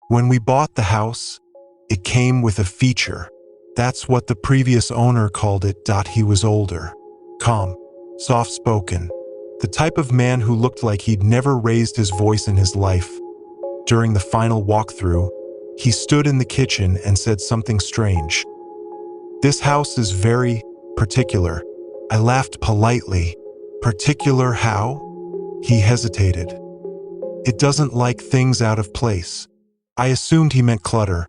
When we bought the house, it came with a feature. That's what the previous owner called it. He was older, calm, soft-spoken, the type of man who looked like he'd never raised his voice in his life. During the final walkthrough, he stood in the kitchen and said something strange. "This house is very particular." I laughed politely. "Particular how?" He hesitated. "It doesn't like things out of place." I assumed he meant clutter.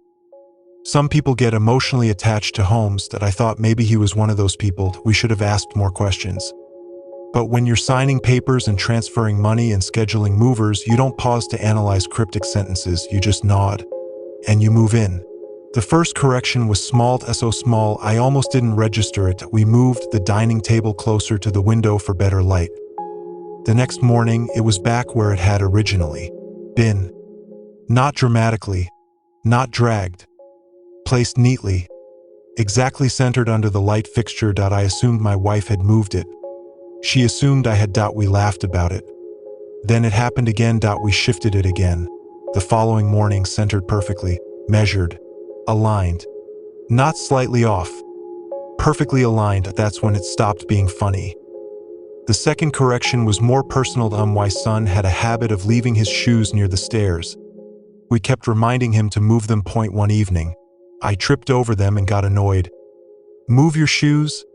Some people get emotionally attached to homes. That I thought maybe he was one of those people. We should have asked more questions. But when you're signing papers and transferring money and scheduling movers, you don't pause to analyze cryptic sentences. You just nod, and you move in. The first correction was small, so small I almost didn't register it. We moved the dining table closer to the window for better light. The next morning, it was back where it had originally been. Not dramatically, not dragged. Placed neatly, exactly centered under the light fixture. I assumed my wife had moved it. She assumed I had. We laughed about it. Then it happened again. We shifted it again. The following morning, centered perfectly, measured, aligned. Not slightly off. Perfectly aligned. That's when it stopped being funny. The second correction was more personal. My son had a habit of leaving his shoes near the stairs. We kept reminding him to move them. One evening, I tripped over them and got annoyed. "Move your shoes?"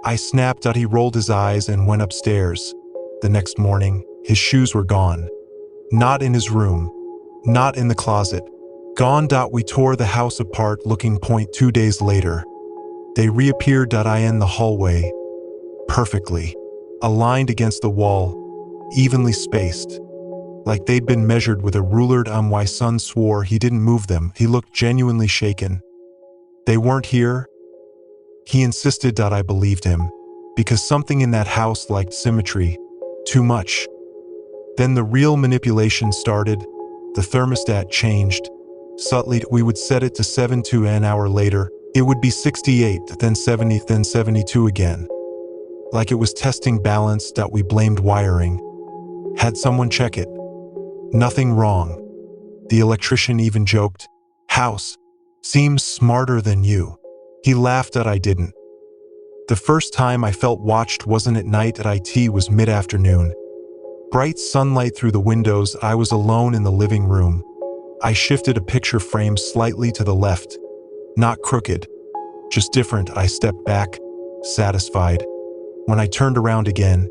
I snapped. He rolled his eyes and went upstairs. The next morning, his shoes were gone. Not in his room. Not in the closet. Gone. We tore the house apart looking. 2 days later, they reappeared. In the hallway. Perfectly. Aligned against the wall. Evenly spaced. Like they'd been measured with a ruler. My son swore he didn't move them. He looked genuinely shaken. They weren't here. He insisted. I believed him. Because something in that house liked symmetry. Too much. Then the real manipulation started. The thermostat changed. Subtly, we would set it to 72. An hour later, it would be 68, then 70, then 72 again. Like it was testing balance. We blamed wiring. Had someone check it. Nothing wrong. The electrician even joked, "House seems smarter than you." He laughed. I didn't. The first time I felt watched wasn't at night. It was mid-afternoon. Bright sunlight through the windows. I was alone in the living room. I shifted a picture frame slightly to the left. Not crooked, just different. I stepped back, satisfied. When I turned around again,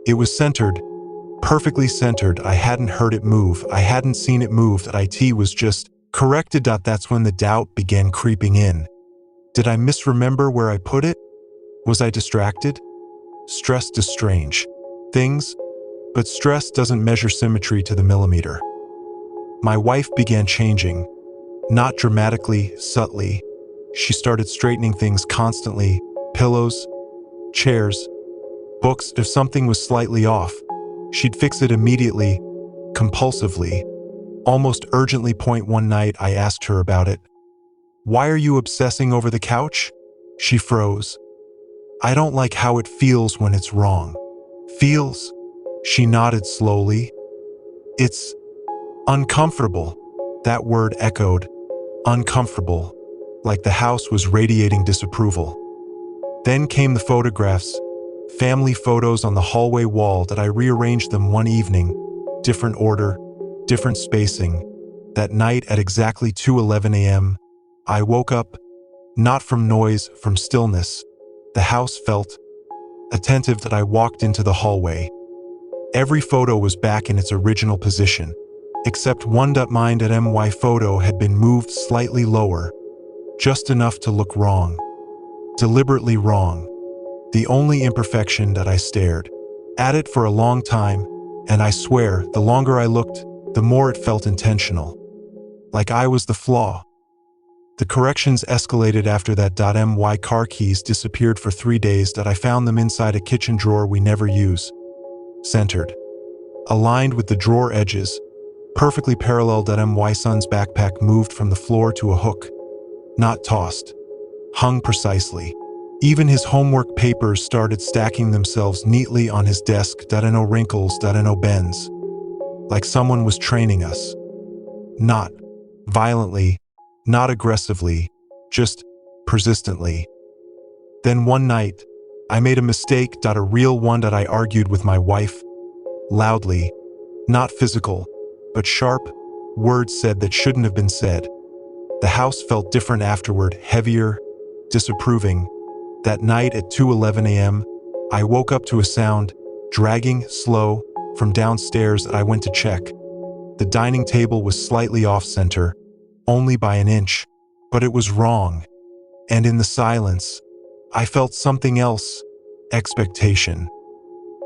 it was centered. Perfectly centered. I hadn't heard it move. I hadn't seen it move. It was just corrected. That's when the doubt began creeping in. Did I misremember where I put it? Was I distracted? Stress does strange things, but stress doesn't measure symmetry to the millimeter. My wife began changing. Not dramatically, subtly. She started straightening things constantly. Pillows, chairs, books. If something was slightly off, she'd fix it immediately, compulsively, almost urgently. One night, I asked her about it. "Why are you obsessing over the couch?" She froze. "I don't like how it feels when it's wrong." "Feels?" She nodded slowly. "It's uncomfortable." That word echoed. Uncomfortable. Like the house was radiating disapproval. Then came the photographs. Family photos on the hallway wall. I rearranged them one evening. Different order, different spacing. That night at exactly 2:11 a.m., I woke up, not from noise, from stillness. The house felt attentive. I walked into the hallway. Every photo was back in its original position, except one. Mine at my photo had been moved slightly lower, just enough to look wrong. Deliberately wrong. The only imperfection. I stared at it for a long time, and I swear, the longer I looked, the more it felt intentional. Like I was the flaw. The corrections escalated after that. My car keys disappeared for 3 days. I found them inside a kitchen drawer we never use. Centered. Aligned with the drawer edges. Perfectly parallel. My son's backpack moved from the floor to a hook. Not tossed. Hung precisely. Even his homework papers started stacking themselves neatly on his desk. No wrinkles. No bends. Like someone was training us. Not Violently, not aggressively, just persistently. Then one night, I made a mistake. A real one. I argued with my wife, loudly, not physical, but sharp. Words said that shouldn't have been said. The house felt different afterward, heavier, disapproving. That night at 2:11 a.m., I woke up to a sound, dragging, slow, from downstairs. I went to check. The dining table was slightly off-center, only by an inch, but it was wrong. And in the silence, I felt something else, expectation.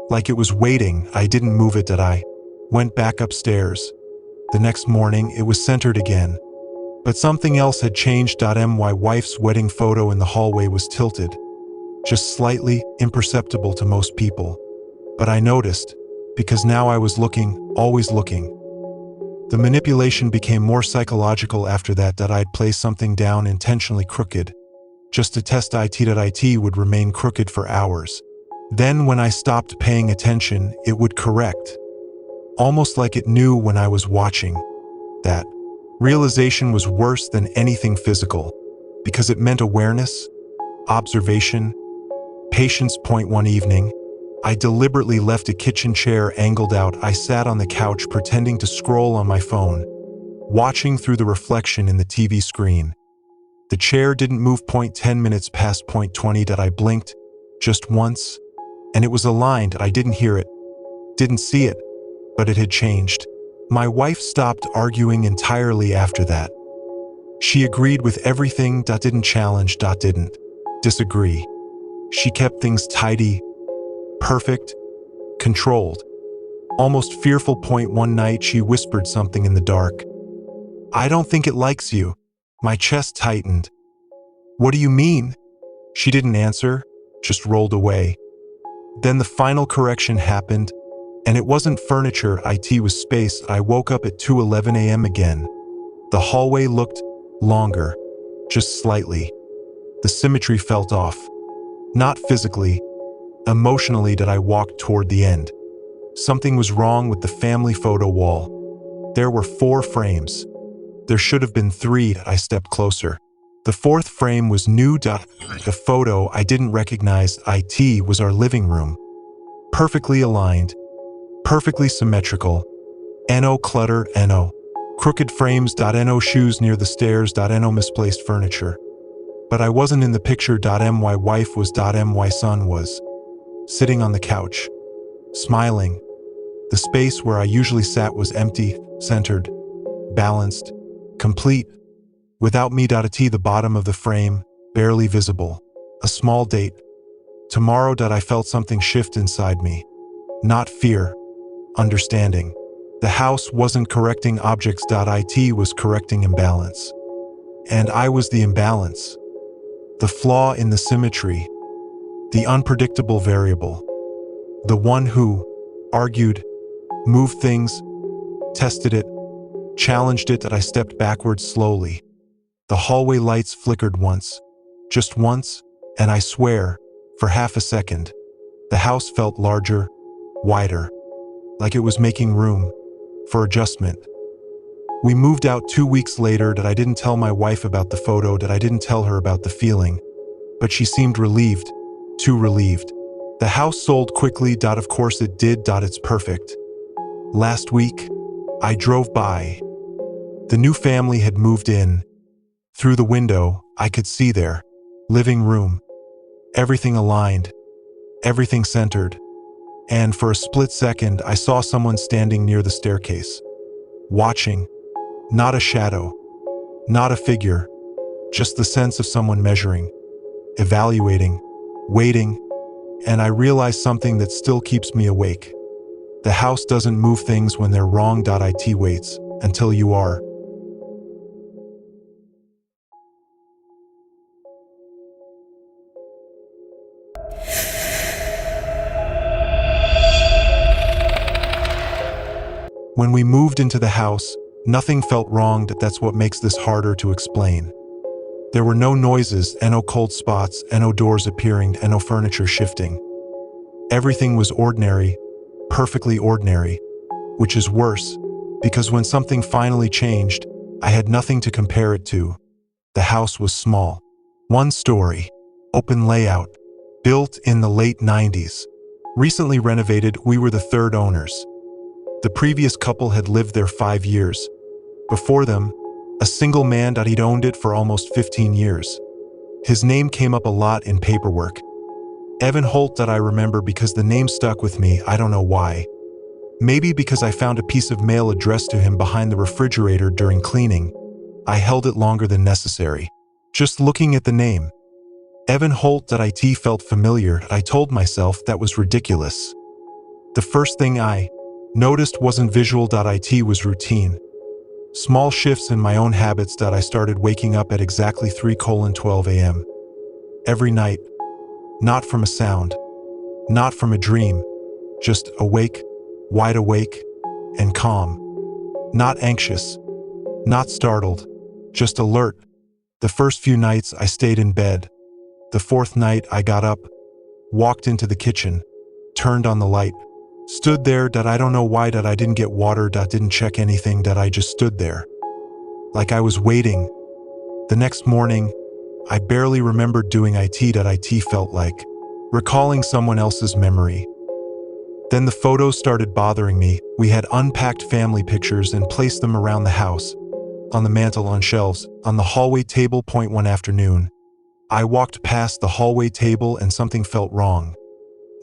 Like it was waiting. I didn't move it. I went back upstairs. The next morning, it was centered again. But something else had changed. My wife's wedding photo in the hallway was tilted, just slightly, imperceptible to most people. But I noticed, because now I was looking, always looking. The manipulation became more psychological after that. I'd place something down intentionally crooked, just to test it would remain crooked for hours. Then when I stopped paying attention, it would correct. Almost like it knew when I was watching. That realization was worse than anything physical, because it meant awareness, observation, patience. One evening, I deliberately left a kitchen chair angled out. I sat on the couch pretending to scroll on my phone, watching through the reflection in the TV screen. The chair didn't move. 10 minutes past. 20. I blinked, just once, and it was aligned. I didn't hear it, didn't see it, but it had changed. My wife stopped arguing entirely after that. She agreed with everything. Didn't challenge. Didn't disagree. She kept things tidy, perfect, controlled, almost fearful. One night she whispered something in the dark. "I don't think it likes you." My chest tightened. "What do you mean?" She didn't answer, just rolled away. Then the final correction happened, and it wasn't furniture. It was space. I woke up at 2:11 a.m. again. The hallway looked longer, just slightly. The symmetry felt off. Not physically, emotionally. I walked toward the end. Something was wrong with the family photo wall. There were 4 frames. There should have been 3. I stepped closer. The 4th frame was new. The photo I didn't recognize. It was our living room. Perfectly aligned, perfectly symmetrical. No clutter, no crooked frames. No shoes near the stairs. No misplaced furniture. But I wasn't in the picture. My wife was. My son was. Sitting on the couch, smiling. The space where I usually sat was empty, centered, balanced, complete. Without me. The bottom of the frame, barely visible. A small date. Tomorrow. I felt something shift inside me. Not fear, understanding. The house wasn't correcting objects. It was correcting imbalance. And I was the imbalance. The flaw in the symmetry. The unpredictable variable. The one who argued, moved things, tested it, challenged it. I stepped backwards slowly. The hallway lights flickered once, just once, and I swear, for half a second. The house felt larger, wider, like it was making room for adjustment. We moved out 2 weeks later. I didn't tell my wife about the photo. I didn't tell her about the feeling, but she seemed relieved, too relieved. The house sold quickly. Of course it did. It's perfect. Last week, I drove by. The new family had moved in. Through the window, I could see their living room. Everything aligned, everything centered. And for a split second, I saw someone standing near the staircase, watching. Not a shadow, not a figure, just the sense of someone measuring, evaluating, waiting. And I realized something that still keeps me awake. The house doesn't move things when they're wrong. It waits until you are. When we moved into the house, nothing felt wrong. That's what makes this harder to explain. There were no noises, no cold spots, no doors appearing, no furniture shifting. Everything was ordinary, perfectly ordinary, which is worse, because when something finally changed, I had nothing to compare it to. The house was small. One story. Open layout. Built in the late 90s. Recently renovated, we were the third owners. The previous couple had lived there 5 years. Before them, a single man that he'd owned it for almost 15 years. His name came up a lot in paperwork. Evan Holt that I remember because the name stuck with me, I don't know why. Maybe because I found a piece of mail addressed to him behind the refrigerator during cleaning. I held it longer than necessary. Just looking at the name. Evan Holt that IT felt familiar. I told myself that was ridiculous. The first thing I noticed wasn't visual. It was routine. Small shifts in my own habits that I started waking up at exactly 3:12 a.m. every night. Not from a sound. Not from a dream. Just awake, wide awake, and calm. Not anxious. Not startled. Just alert. The first few nights I stayed in bed. The fourth night I got up, walked into the kitchen, turned on the light, stood there. I don't know why I didn't get water. Didn't check anything. I just stood there. Like I was waiting. The next morning, I barely remembered doing it. It felt like recalling someone else's memory. Then the photos started bothering me. We had unpacked family pictures and placed them around the house, on the mantle, on shelves, on the hallway table. One afternoon, I walked past the hallway table and something felt wrong.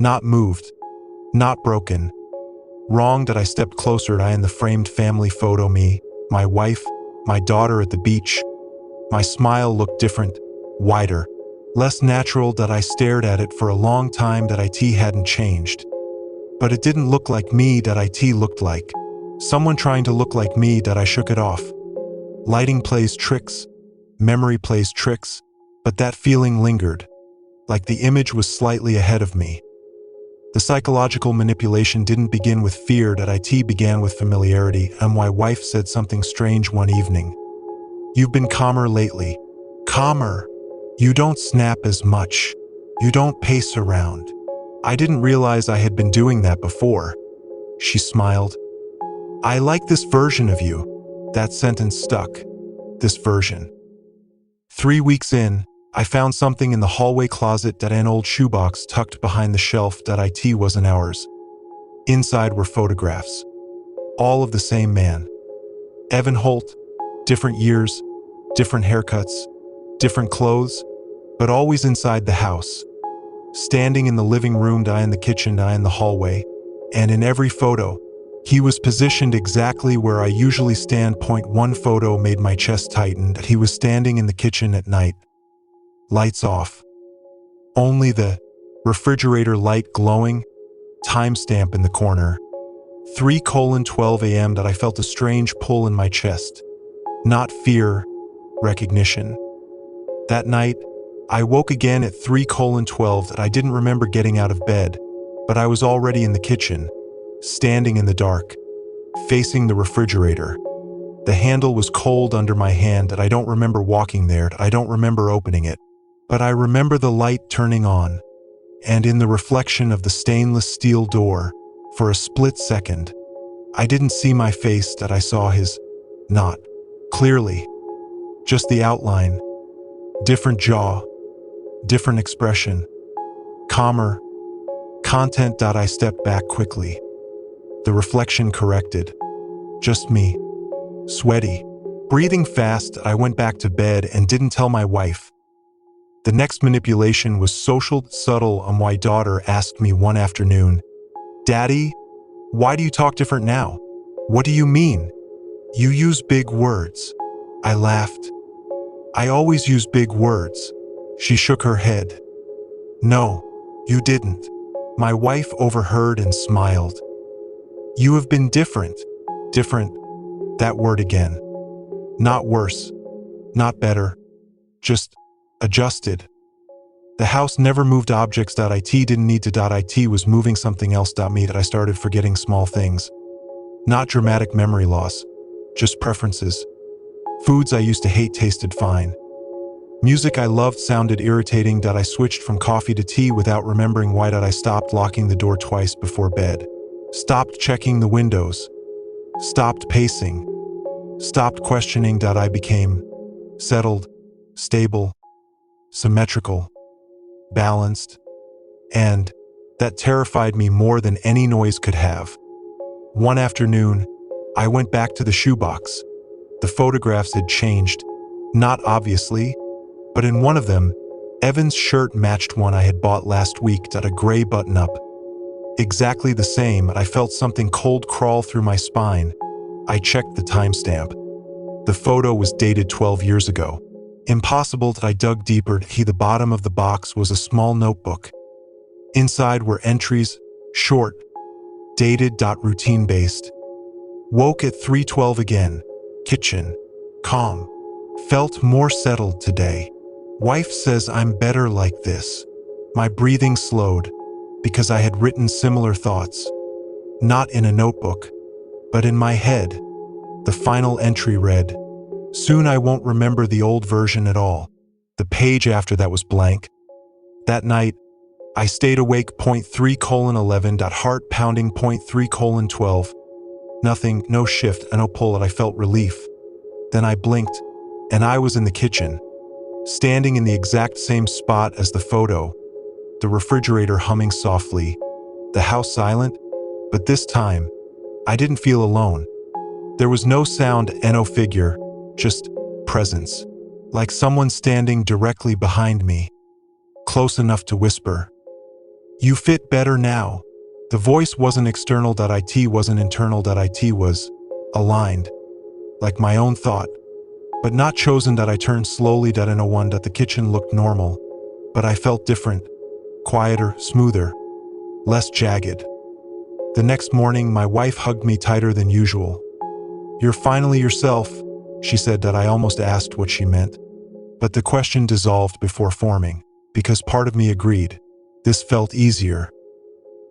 Not moved. Not broken. Wrong. I stepped closer. I in the framed family photo, me, my wife, my daughter at the beach. My smile looked different, wider, less natural. I stared at it for a long time. It hadn't changed. But it didn't look like me. It looked like someone trying to look like me. I shook it off. Lighting plays tricks. Memory plays tricks. But that feeling lingered. Like the image was slightly ahead of me. The psychological manipulation didn't begin with fear. It began with familiarity. And my wife said something strange one evening. "You've been calmer lately." Calmer. You don't snap as much. You don't pace around. I didn't realize I had been doing that before. She smiled. "I like this version of you." That sentence stuck. This version. 3 weeks in, I found something in the hallway closet. An old shoebox tucked behind the shelf. It wasn't ours. Inside were photographs. All of the same man. Evan Holt. Different years, different haircuts, different clothes, but always inside the house. Standing in the living room, in the kitchen, in the hallway. And in every photo, he was positioned exactly where I usually stand. One photo made my chest tighten. He was standing in the kitchen at night. Lights off. Only the refrigerator light glowing. Timestamp in the corner. 3:12 a.m. I felt a strange pull in my chest. Not fear, recognition. That night, I woke again at 3:12. I didn't remember getting out of bed, but I was already in the kitchen, standing in the dark, facing the refrigerator. The handle was cold under my hand. I don't remember walking there. I don't remember opening it. But I remember the light turning on, and in the reflection of the stainless steel door, for a split second, I didn't see my face. I saw his, not clearly, just the outline, different jaw, different expression, calmer, content. I stepped back quickly. The reflection corrected. Just me, sweaty, breathing fast. I went back to bed and didn't tell my wife. The next manipulation was social, subtle. My daughter asked me one afternoon, "Daddy, why do you talk different now? What do you mean? You use big words." I laughed. "I always use big words." She shook her head. "No, you didn't." My wife overheard and smiled. "You have been different." Different. That word again. Not worse. Not better. Just adjusted. The house never moved objects. It didn't need to. It was moving something else. Me. I started forgetting small things. Not dramatic memory loss. Just preferences. Foods I used to hate tasted fine. Music I loved sounded irritating. I switched from coffee to tea without remembering why. I stopped locking the door twice before bed. Stopped checking the windows. Stopped pacing. stopped questioning. I became settled, stable, symmetrical, balanced, and that terrified me more than any noise could have. One afternoon, I went back to the shoebox. The photographs had changed, not obviously, but in one of them, Evan's shirt matched one I had bought last week. A gray button-up. Exactly the same. I felt something cold crawl through my spine. I checked the timestamp. The photo was dated 12 years ago. Impossible. I dug deeper. The bottom of the box was a small notebook. Inside were entries, short, dated. Routine-based. Woke at 3:12 again. Kitchen. Calm. Felt more settled today. Wife says I'm better like this. My breathing slowed because I had written similar thoughts. Not in a notebook, but in my head. The final entry read, "Soon I won't remember the old version at all." The page after that was blank. That night, I stayed awake. 3:11. Heart pounding. 3:12. Nothing, no shift, no pull. I felt relief. Then I blinked, and I was in the kitchen, standing in the exact same spot as the photo. The refrigerator humming softly, the house silent, but this time, I didn't feel alone. There was no sound, no figure, just presence, like someone standing directly behind me, close enough to whisper, "You fit better now." The voice wasn't external. It wasn't internal. It was aligned, like my own thought, but not chosen. I turned slowly. In a one. The kitchen looked normal, but I felt different, quieter, smoother, less jagged. The next morning, my wife hugged me tighter than usual. "You're finally yourself," she said. I almost asked what she meant, but the question dissolved before forming, because part of me agreed. This felt easier.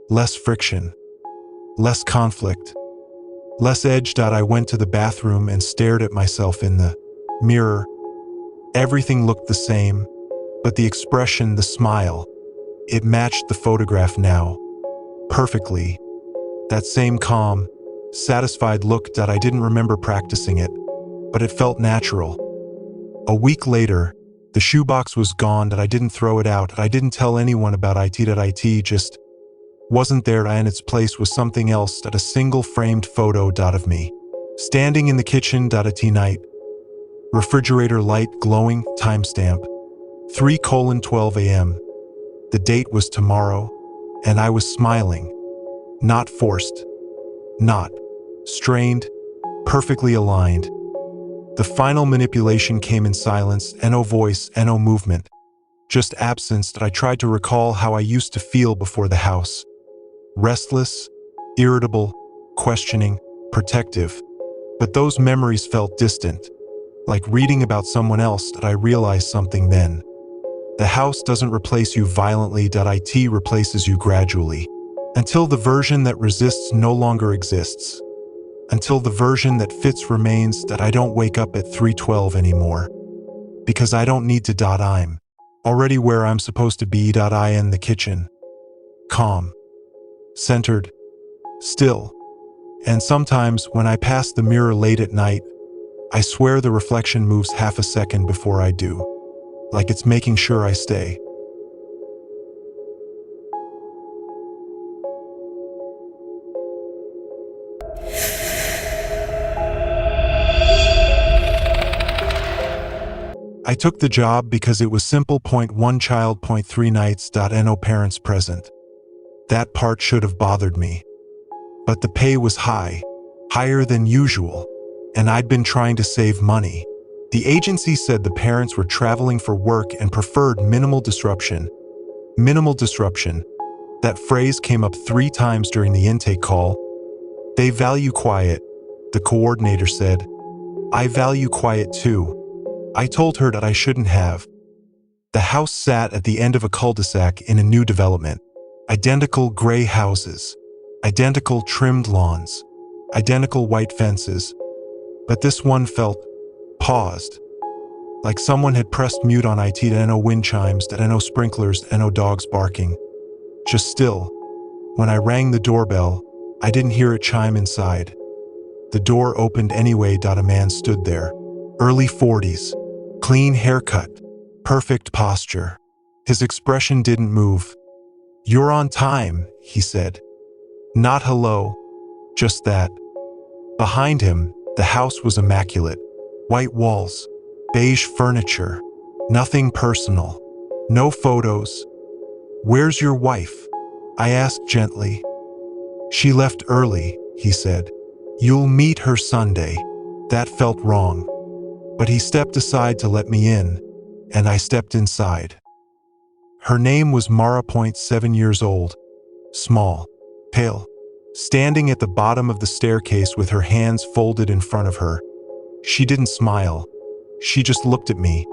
Less friction, less conflict, less edge. I went to the bathroom and stared at myself in the mirror. Everything looked the same, but the expression, the smile, it matched the photograph now, perfectly. That same calm, satisfied look. I didn't remember practicing it, but it felt natural. A week later, the shoebox was gone. I didn't throw it out. I didn't tell anyone about it. It just wasn't there. In its place was something else. A single framed photo. Of me, standing in the kitchen. At night. Refrigerator light glowing. Timestamp. 3:12 a.m. The date was tomorrow, and I was smiling. Not forced. Not strained. Perfectly aligned. The final manipulation came in silence. No voice, no movement. Just absence. I tried to recall how I used to feel before the house. Restless, irritable, questioning, protective. But those memories felt distant. Like reading about someone else. I realized something then. The house doesn't replace you violently. It replaces you gradually. Until the version that resists no longer exists. Until the version that fits remains. I don't wake up at 3:12 anymore. Because I don't need to. I'm already where I'm supposed to be. In the kitchen. Calm. Centered. Still. And sometimes, when I pass the mirror late at night, I swear the reflection moves half a second before I do. Like it's making sure I stay. I took the job because it was simple. 1 child. 3 nights. No parents present. That part should have bothered me. But the pay was high, higher than usual, and I'd been trying to save money. The agency said the parents were traveling for work and preferred minimal disruption. Minimal disruption. That phrase came up 3 times during the intake call. They value quiet, the coordinator said. I value quiet too. I told her that I shouldn't have. The house sat at the end of a cul-de-sac in a new development. Identical gray houses, identical trimmed lawns, identical white fences. But this one felt paused, like someone had pressed mute on it. No wind chimes, no sprinklers, no dogs barking. Just still. When I rang the doorbell, I didn't hear it chime inside. The door opened anyway. A man stood there. Early 40s. Clean haircut. Perfect posture. His expression didn't move. "You're on time," he said. Not hello, just that. Behind him, the house was immaculate. White walls, beige furniture, nothing personal, no photos. "Where's your wife?" I asked gently. "She left early," he said. "You'll meet her Sunday." That felt wrong. But he stepped aside to let me in, and I stepped inside. Her name was Mara. 7 years old, small, pale, standing at the bottom of the staircase with her hands folded in front of her. She didn't smile. She just looked at me,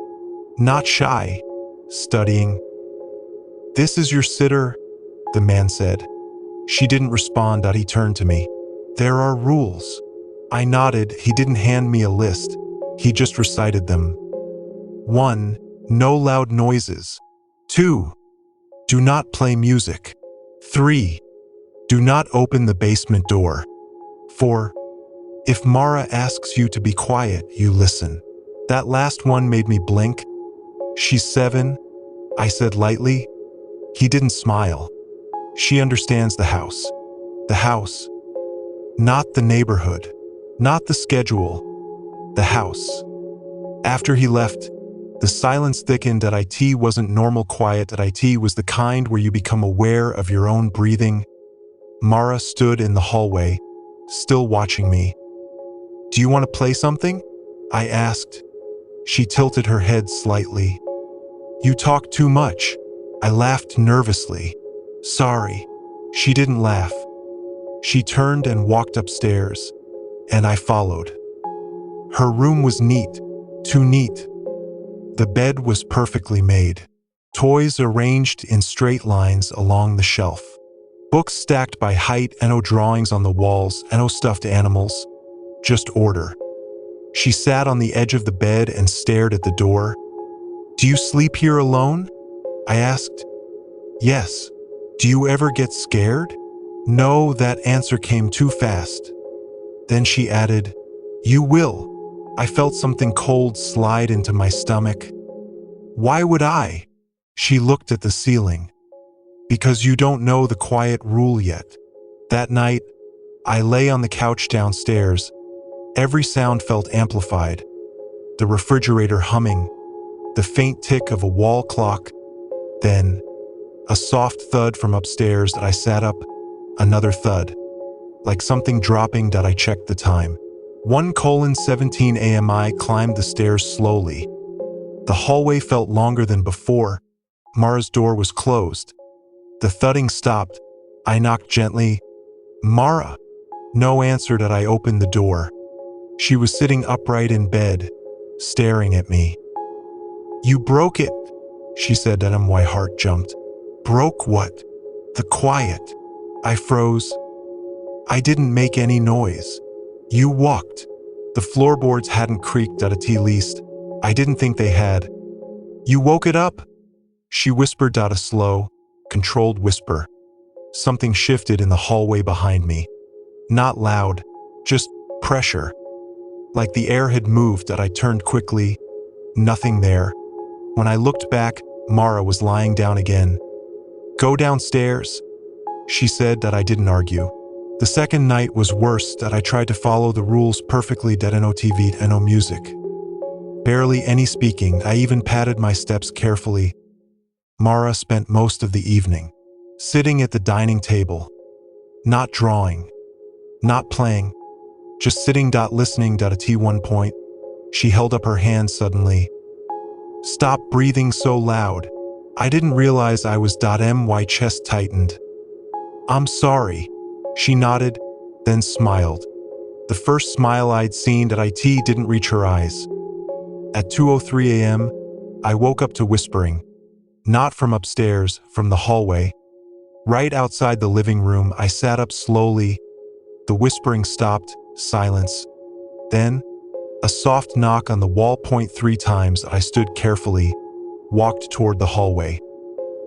not shy, studying. "This is your sitter," the man said. She didn't respond. He turned to me. "There are rules." I nodded. He didn't hand me a list. He just recited them. 1. No loud noises. 2. Do not play music. 3. Do not open the basement door. 4. If Mara asks you to be quiet, you listen. That last one made me blink. "She's 7, I said lightly. He didn't smile. "She understands the house." The house. Not the neighborhood. Not the schedule. The house. After he left, the silence thickened. It wasn't normal quiet. It was the kind where you become aware of your own breathing. Mara stood in the hallway, still watching me. "Do you want to play something?" I asked. She tilted her head slightly. "You talk too much." I laughed nervously. "Sorry." She didn't laugh. She turned and walked upstairs, and I followed. Her room was neat, too neat. The bed was perfectly made. Toys arranged in straight lines along the shelf. Books stacked by height, drawings on the walls, stuffed animals. Just order. She sat on the edge of the bed and stared at the door. "Do you sleep here alone?" I asked. "Yes." "Do you ever get scared?" "No." That answer came too fast. Then she added, "You will." I felt something cold slide into my stomach. "Why would I?" She looked at the ceiling. "Because you don't know the quiet rule yet." That night, I lay on the couch downstairs. Every sound felt amplified. The refrigerator humming, the faint tick of a wall clock, then a soft thud from upstairs. I sat up, another thud, like something dropping. I checked the time. 1:17 a.m. I climbed the stairs slowly. The hallway felt longer than before. Mara's door was closed. The thudding stopped. I knocked gently. "Mara." No answer. I opened the door. She was sitting upright in bed, staring at me. "You broke it," she said. My heart jumped. "Broke what?" "The quiet." I froze. "I didn't make any noise." "You walked." The floorboards hadn't creaked. At least, I didn't think they had. "You woke it up?" She whispered. A slow, controlled whisper. Something shifted in the hallway behind me. Not loud, just pressure. Like the air had moved. I turned quickly. Nothing there. When I looked back, Mara was lying down again. "Go downstairs," she said. I didn't argue. The second night was worse. I tried to follow the rules perfectly. No TV, no music. Barely any speaking. I even patted my steps carefully. Mara spent most of the evening sitting at the dining table. Not drawing. Not playing. Just sitting. Listening. At one point, she held up her hand suddenly. "Stop breathing so loud." I didn't realize I was. My chest tightened. "I'm sorry." She nodded, then smiled. The first smile I'd seen. It didn't reach her eyes. At 2:03 a.m., I woke up to whispering. Not from upstairs, from the hallway. Right outside the living room, I sat up slowly. The whispering stopped, silence. Then, a soft knock on the wall. 3 times. I stood carefully, walked toward the hallway.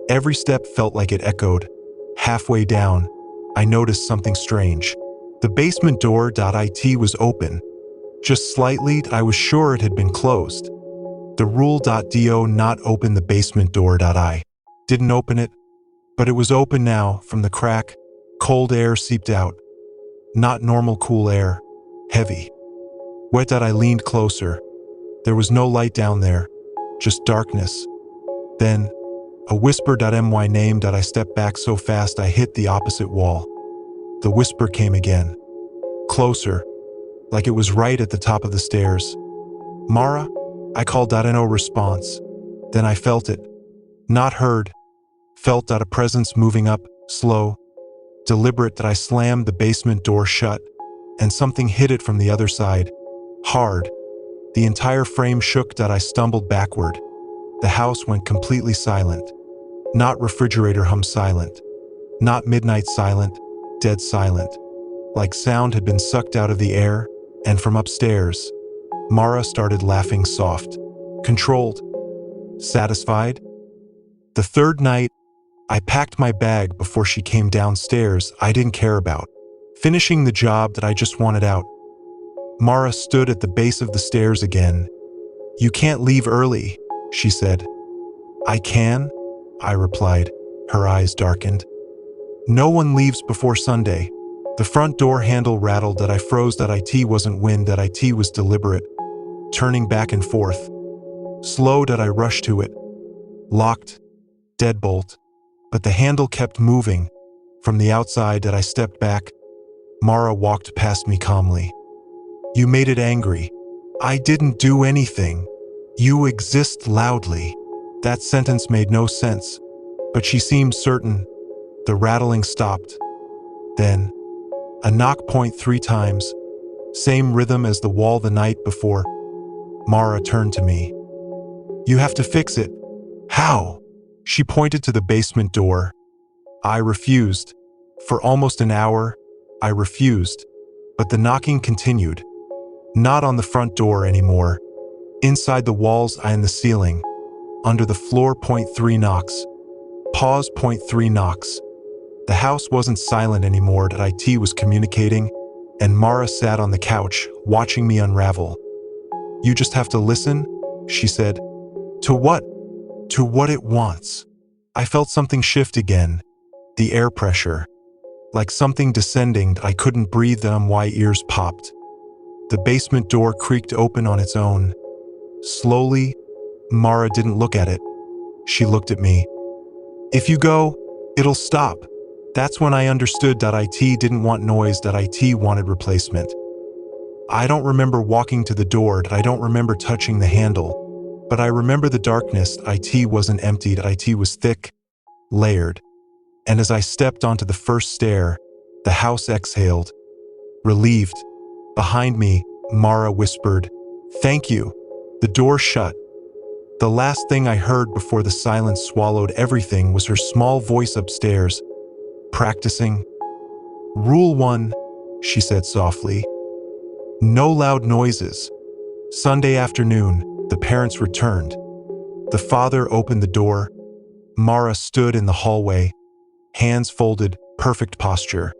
Every step felt like it echoed. Halfway down, I noticed something strange. The basement door.it was open. Just slightly, I was sure it had been closed. The rule.do not open the basement door.I. Didn't open it, but it was open now. From the crack, cold air seeped out. Not normal cool air, heavy. Wet. I leaned closer. There was no light down there, just darkness. Then, a whisper.my name. I stepped back so fast I hit the opposite wall. The whisper came again. Closer, like it was right at the top of the stairs. Mara? I called. No response. Then I felt it. Not heard. Felt a presence moving up, slow, deliberate. I slammed the basement door shut, and something hit it from the other side. Hard. The entire frame shook. I stumbled backward. The house went completely silent. Not refrigerator hum silent. Not midnight silent. Dead silent. Like sound had been sucked out of the air, and from upstairs, Mara started laughing soft, controlled, satisfied. The third night, I packed my bag before she came downstairs. I didn't care about finishing the job that I just wanted out. Mara stood at the base of the stairs again. "You can't leave early," she said. "I can," I replied. Her eyes darkened. "No one leaves before Sunday." The front door handle rattled. I froze. It wasn't wind. It was deliberate, turning back and forth. Slow. I rushed to it. Locked. Deadbolt. But the handle kept moving. From the outside. I stepped back. Mara walked past me calmly. "You made it angry." "I didn't do anything." "You exist loudly." That sentence made no sense, but she seemed certain. The rattling stopped. Then, a knock. 3 times. Same rhythm as the wall the night before. Mara turned to me. "You have to fix it." "How?" She pointed to the basement door. I refused. For almost an hour, I refused. But the knocking continued. Not on the front door anymore. Inside the walls and the ceiling. Under the floor. 3 knocks. Pause. 3 knocks. The house wasn't silent anymore. It was communicating, and Mara sat on the couch, watching me unravel. "You just have to listen," she said. "To what?" "To what it wants." I felt something shift again. The air pressure. Like something descending. I couldn't breathe. My ears popped. The basement door creaked open on its own. Slowly. Mara didn't look at it. She looked at me. "If you go, it'll stop." That's when I understood. It didn't want noise. It wanted replacement. I don't remember walking to the door. I don't remember touching the handle. But I remember the darkness. It wasn't emptied. It was thick, layered. And as I stepped onto the first stair, the house exhaled. Relieved. Behind me, Mara whispered, "Thank you." The door shut. The last thing I heard before the silence swallowed everything was her small voice upstairs. "Practicing?" "Rule 1, she said softly. "No loud noises." Sunday afternoon, the parents returned. The father opened the door. Mara stood in the hallway, hands folded, perfect posture.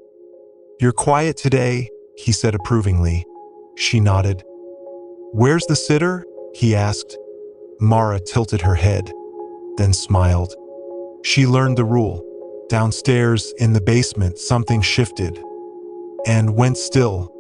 "You're quiet today," he said approvingly. She nodded. "Where's the sitter?" he asked. Mara tilted her head, then smiled. She learned the rule. Downstairs, in the basement, something shifted and went still.